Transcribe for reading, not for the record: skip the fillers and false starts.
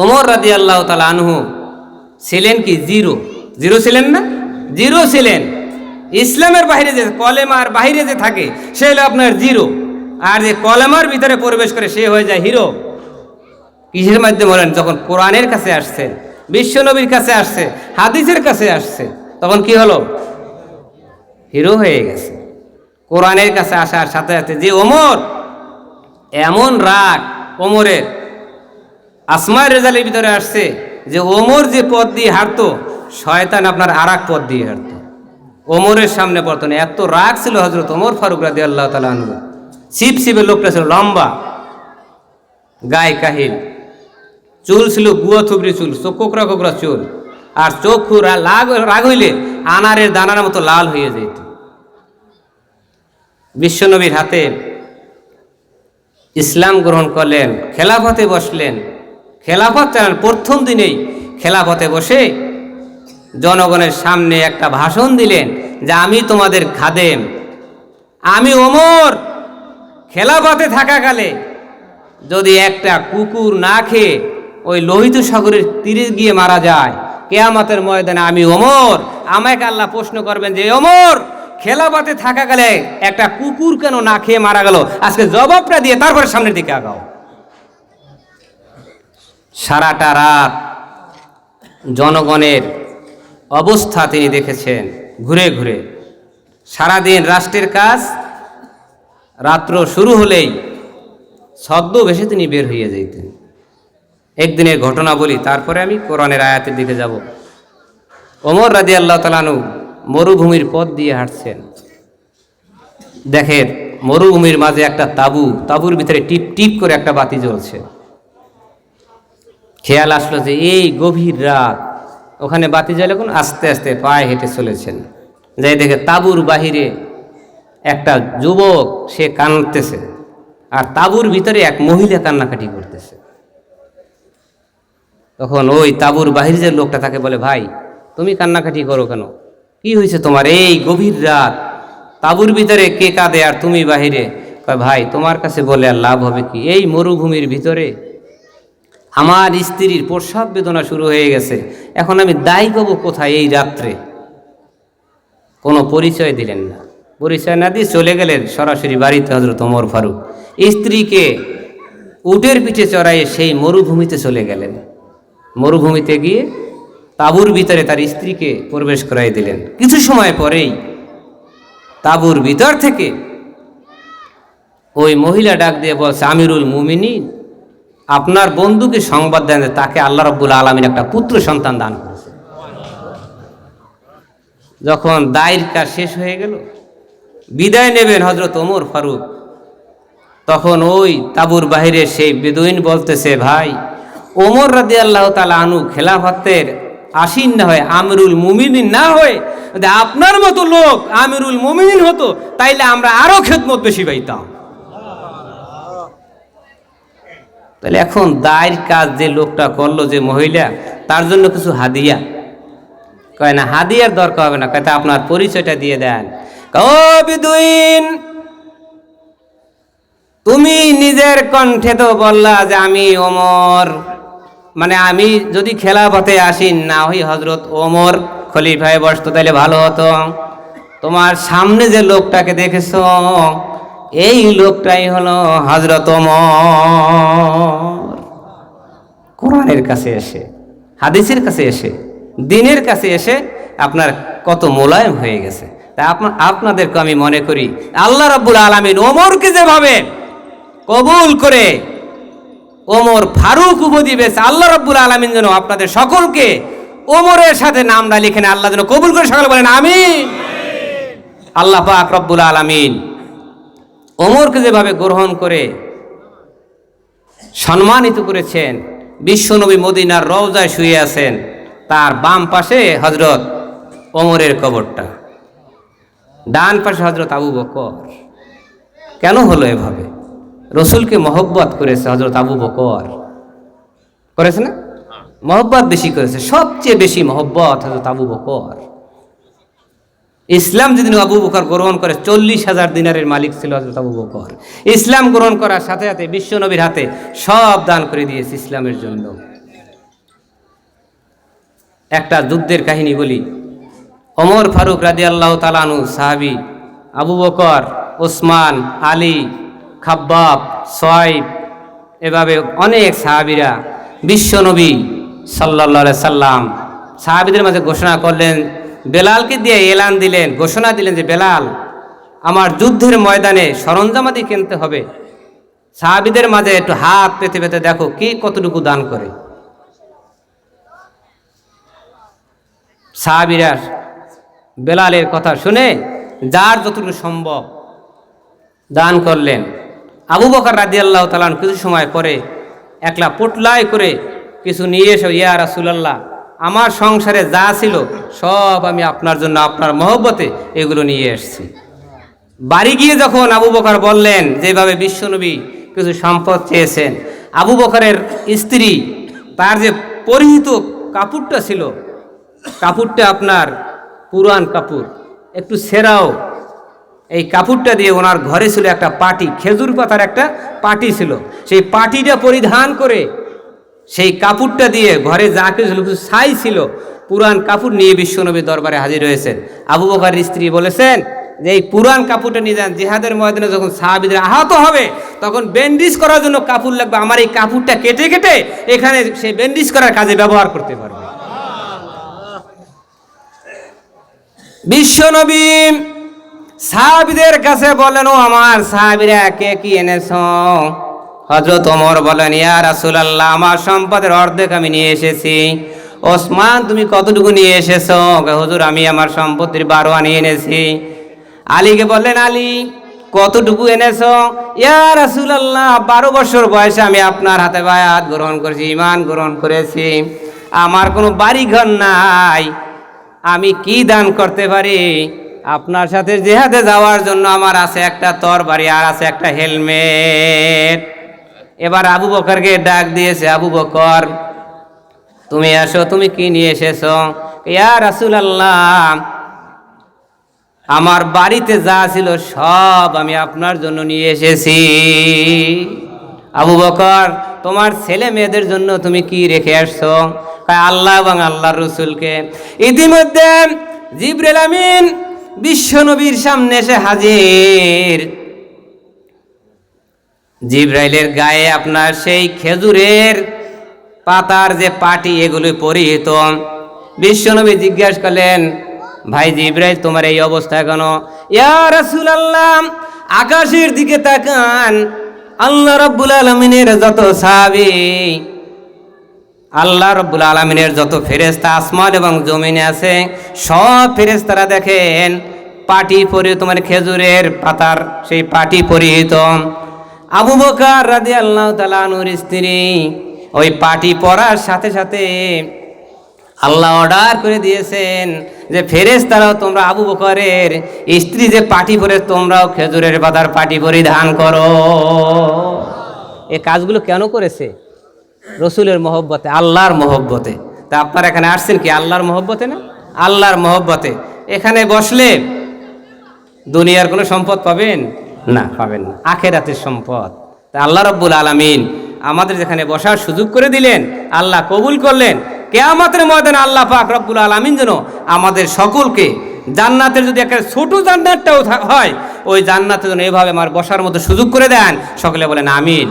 ওমর রাদিয়াল্লাহু তাআলা আনহু ছিলেন কি জিরো, জিরো ছিলেন না, জিরো ছিলেন। ইসলামের বাইরে যে কলেমার বাইরে যে থাকে সে হলো আপনার জিরো, আর যে কলেমার ভিতরে প্রবেশ করে সে হয়ে যায় হিরো। কিসের মাধ্যমে বলেন? যখন কোরআনের কাছে আসছে, বিশ্বনবীর কাছে আসছে, হাদিসের কাছে আসছে, তখন কি হলো? হিরো হয়ে গেছে। কোরআনের কাছে আসার সাথে সাথে যে ওমর, এমন রাগ ওমরের, আসমায় রেজালের ভিতরে আসছে যে ওমর যে পথ দিয়ে হাঁটতো, শয়তান আপনার আর এক পথ দিয়ে হাঁটতো, ওমরের সামনে পড়তো না। এত রাগ ছিল হযরত ওমর ফারুক রাদিয়াল্লাহু তাআলা আনহু। ছিপ ছিপের লোকটা ছিল লম্বা, গায়ে কাহিল, চুল ছিল গুয়া থুবড়ি চুল, চোখ কোকড়া কোকড়া চুল, আর চোখ রাগ হইলে আনারের দানার মতো লাল হয়ে যেত। বিশ্বনবীর হাতে ইসলাম গ্রহণ করলেন, খেলাফতে বসলেন। খেলাফত চালান প্রথম দিনেই খেলাফতে বসে জনগণের সামনে একটা ভাষণ দিলেন যে আমি তোমাদের খাদেম, আমি ওমর খেলাফতে থাকাকালে যদি একটা কুকুর না খেয়ে ওই লোহিত সাগরের তীরে গিয়ে মারা যায়, কিয়ামতের ময়দানে আমি ওমর, আমাকে আল্লাহ প্রশ্ন করবেন যে ওমর খেলাফতে থাকাকালে একটা কুকুর কেন না খেয়ে মারা গেল, আজকে জবাবটা দিয়ে তারপরে সামনের দিকে আগাও। সারাটা রাত জনগণের অবস্থা তিনি দেখেছেন ঘুরে ঘুরে। সারাদিন রাষ্ট্রের কাজ, রাত্র শুরু হলেই ছদ্মবেশে তিনি বের হয়ে যেতেন। একদিনের ঘটনা বলি, তারপরে আমি কোরআনের আয়াতের দিকে যাব। ওমর রাদিয়াল্লাহু তাআলা আনহু মরুভূমির পথ দিয়ে হাঁটছেন। দেখেন মরুভূমির মাঝে একটা তাঁবু, তাঁবুর ভিতরে টিপ টিপ করে একটা বাতি জ্বলছে। খেয়াল আসলো যে এই গভীর রাত, ওখানে বাতি জ্বলে, কোন আস্তে আস্তে পায়ে হেঁটে চলেছেন। যাই দেখে তাঁবুর বাহিরে একটা যুবক, সে কাঁদতেছে, আর তাঁবুর ভিতরে এক মহিলা কান্নাকাটি করতেছে। তখন ওই তাঁবুর বাহিরে যে লোকটা তাকে বলে, ভাই তুমি কান্নাকাটি করো কেন? কি হয়েছে তোমার? এই গভীর রাত তাঁবুর ভিতরে কে কাঁদে আর তুমি বাহিরে? কয় ভাই তোমার কাছে বলে আর লাভ হবে কি? এই মরুভূমির ভিতরে আমার স্ত্রীর প্রসব বেদনা শুরু হয়ে গেছে, এখন আমি দায়ী পাবো কোথায় এই রাত্রে? কোনো পরিচয় দিলেন না। পরিচয় না দিয়ে চলে গেলেন সরাসরি বাড়িতে হযরত ওমর ফারুক। স্ত্রীকে উটের পিঠে চড়াইয়ে সেই মরুভূমিতে চলে গেলেন। মরুভূমিতে গিয়ে তাঁবুর ভিতরে তার স্ত্রীকে প্রবেশ করাই দিলেন। কিছু সময় পরেই তাঁবুর ভিতর থেকে ওই মহিলা ডাক দিয়ে বলছে, আমিরুল মুমিনিন, আপনার বন্ধুকে সংবাদ দেন যে তাকে আল্লাহ রাব্বুল আলামিন একটা পুত্র সন্তান দান করেছে। যখন দায়ের কাজ শেষ হয়ে গেল, বিদায় নেবেন হযরত ওমর ফারুক, তখন ওই তাঁবুর বাহিরে সেই বেদুইন বলতেছে, ভাই ওমর রাদিয়াল্লাহু তাআলা আনহু খেলাফতের আসীন না হয়ে, আমিরুল মুমিনিন না হয়ে যদি আপনার মতো লোক আমিরুল মুমিনিন হতো, তাইলে আমরা আরো খেদমত বেশি পাইতাম। তাহলে এখন দায়ের কাজ যে লোকটা করলো, যে মহিলা, তার জন্য কিছু হাদিয়া? কয় না, হাদিয়ার দরকার হবে না, কয় তা আপনার পরিচয়টা দিয়ে দেন। ও বেদুইন, তুমি নিজের কণ্ঠে তো বললা যে আমি ওমর, মানে আমি যদি খেলাফতে আসি না হই হযরত ওমর খলিফায় বসতো তাহলে ভালো হতো। তোমার সামনে যে লোকটাকে দেখেছো, এই লোকটাই হলো হযরত ওমর। কোরআনের কাছে এসে, হাদিসের কাছে এসে, দ্বীনের কাছে এসে আপনার কত মোলায়েম হয়ে গেছে। তা আপনাদেরকে আমি মনে করি আল্লাহ রাব্বুল আলামিন ওমরকে যেভাবে কবুল করে ওমর ফারুক উপাধি পেয়েছে, আল্লাহ রাব্বুল আলামিন যেন আপনাদের সকলকে ওমরের সাথে নামটা লিখেন, আল্লাহ যেন কবুল করে, সকলে বলেন আমিন। আল্লাহ পাক রব্বুল আলামিন ওমরকে যেভাবে গ্রহণ করে সম্মানিত করেছেন, বিশ্বনবী মদিনার রওজায় শুয়ে আছেন, তার বাম পাশে হযরত ওমরের কবরটা, ডান পাশে হযরত আবু বকর। কেন হলো এভাবে? রসুলকে মহব্বত করেছে হযরত আবু বকর, করেছে না? মহব্বত বেশি করেছে, সবচেয়ে বেশি মহব্বত হযরত আবু বকর। ইসলাম যেদিন আবু বকর গ্রহণ করে, 40,000 দিনারের মালিক ছিল হযরত আবু বকর। ইসলাম গ্রহণ করার সাথে সাথে বিশ্বনবীর হাতে সব দান করে দিয়েছে ইসলামের জন্য। একটা যুদ্ধের কাহিনী বলি। ওমর ফারুক রাদিয়াল্লাহু তাআলা আনহু সাহাবী, আবু বকর, ওসমান, আলী, খাব্বাব, সোয়াইব, এভাবে অনেক সাহাবীরা বিশ্বনবী সাল্লাল্লাহু আলাইহি সাল্লাম সাহাবীদের মাঝে ঘোষণা করলেন, বেলালকে দিয়ে এলান দিলেন, ঘোষণা দিলেন যে বেলাল, আমার যুদ্ধের ময়দানে সরঞ্জামাদি কিনতে হবে। সাহাবীদের মাঝে একটু হাত পেতে পেতে দেখো কি কতটুকু দান করে। সাহাবীরা বেলালের কথা শুনে যার যতটুকু সম্ভব দান করলেন। আবু বকর রাদিয়াল্লাহু তাআলা আনহু কিছু সময় পরে একলা পোটলাই করে কিছু নিয়ে এসো, ইয়া রাসূলুল্লাহ, আমার সংসারে যা ছিল সব আমি আপনার জন্য, আপনার মহব্বতে এগুলো নিয়ে এসেছি। বাড়ি গিয়ে যখন আবু বকর বললেন যেভাবে বিশ্বনবী কিছু সম্পদ চেয়েছেন, আবু বকরের স্ত্রী তার যে পরিহিত কাপড়টা ছিল, কাপড়টা আপনার পুরান কাপড়, একটু ছেঁড়াও, এই কাপড়টা দিয়ে ওনার ঘরে ছিল একটা পাটি, খেজুর পাতার একটা পাটি ছিল, সেই পাটিটা পরিধান করে সেই কাপড়টা দিয়ে ঘরে যা কিছু ছিল, কিছু ছাই ছিল, পুরান কাপড় নিয়ে বিশ্বনবীর দরবারে হাজির হয়েছেন। আবু বকরের স্ত্রী বলেছেন যে এই পুরান কাপড়টা নিয়ে যান, জিহাদের ময়দানে যখন সাহাবীদের আহত হবে তখন ব্যান্ডেজ করার জন্য কাপড় লাগবে, আমার এই কাপড়টা কেটে কেটে এখানে সেই ব্যান্ডেজ করার কাজে ব্যবহার করতে পারবে। বিশ্বনবী সাহাবীদের কাছে বলেন, ও আমার সাহাবীরা কে কি এনেছ? হযরত ওমর বলেন, ইয়া রাসূলুল্লাহ, আমার সম্পদের অর্ধেক আমি নিয়ে এসেছি। ওসমান, তুমি কতটুকু নিয়ে এসেছো? হুজুর, আমি আমার সম্পত্তির 12 আনা এনেছি। আলীকে বললেন, আলী কতটুকু এনেছো? ইয়া রাসূলুল্লাহ, 12 বছর বয়সে আমি আপনার হাতে বায়াত গ্রহণ করেছি, ঈমান গ্রহণ করেছি, আমার কোনো বাড়ি ঘর নাই, আমি কি দান করতে পারি? আপনার সাথে জিহাদে যাওয়ার জন্য আমার আছে একটা তরবারি আর আছে একটা হেলমেট। এবার আবু বকরকে ডাক দিয়েছে, আবু বকর তুমি আসো, তুমি কি নিয়ে এসেছো? ইয়া রাসূলুল্লাহ, আমার বাড়িতে যা ছিল সব আমি আপনার জন্য নিয়ে এসেছি। আবু বকর, তোমার ছেলে মেয়েদের জন্য তুমি কি রেখে আসছো? আল্লাহ এবং আল্লাহর রাসূলকে। ইতিমধ্যে জিবরিল আমিন বিশ্বনবীর সামনে এসে হাজির। জিবরাইলের গায়ে আপনার সেই খেজুরের পাতার যে পাটি, এগুলো পরিহিত। বিশ্বনবী জিজ্ঞাসা করলেন, ভাই জিবরাইল, তোমার এই অবস্থা কেন? ইয়া রাসূলুল্লাহ, আকাশের দিকে তাকান, আল্লাহ রাব্বুল আলামিনের যত সাহাবী, আল্লাহ রাব্বুল আলামিনের যত ফেরেশতা আসমান এবং জমিনে আছে, সব ফেরেশতারা দেখেন পাটি পরে, তোমার খেজুরের পাতার সেই পাটি পরিহিত। আবু বকর রাদিয়াল্লাহু তাআলা আনহুর স্ত্রী ওই পাটি পরার সাথে সাথে আল্লাহ অর্ডার করে দিয়েছেন যে ফেরেশতারাও তোমরা আবু বকরের স্ত্রী যে পাটি পরে, তোমরাও খেজুরের পাতার পাটি পরিধান করো। এই কাজগুলো কেন করেছে? রসুলের মহব্বতে, আল্লাহর মহব্বতে। তা আপনারা এখানে আসছেন কি আল্লাহর মহব্বতে না? আল্লাহর মহব্বতে। এখানে বসলে দুনিয়ার কোনো সম্পদ পাবেন না, পাবেন না, আখিরাতের সম্পদ। তা আল্লাহ রাব্বুল আলামিন আমাদের যেখানে বসার সুযোগ করে দিলেন, আল্লাহ কবুল করলেন। কিয়ামতের ময়দানে আল্লাহ পাক রব্বুল আলামিন যেন আমাদের সকলকে জান্নাতের, যদি একটা ছোট জান্নাতটাও হয়, ওই জান্নাতে যেন এভাবে আমার বসার মতো সুযোগ করে দেন। সকলে বলেন আমিন।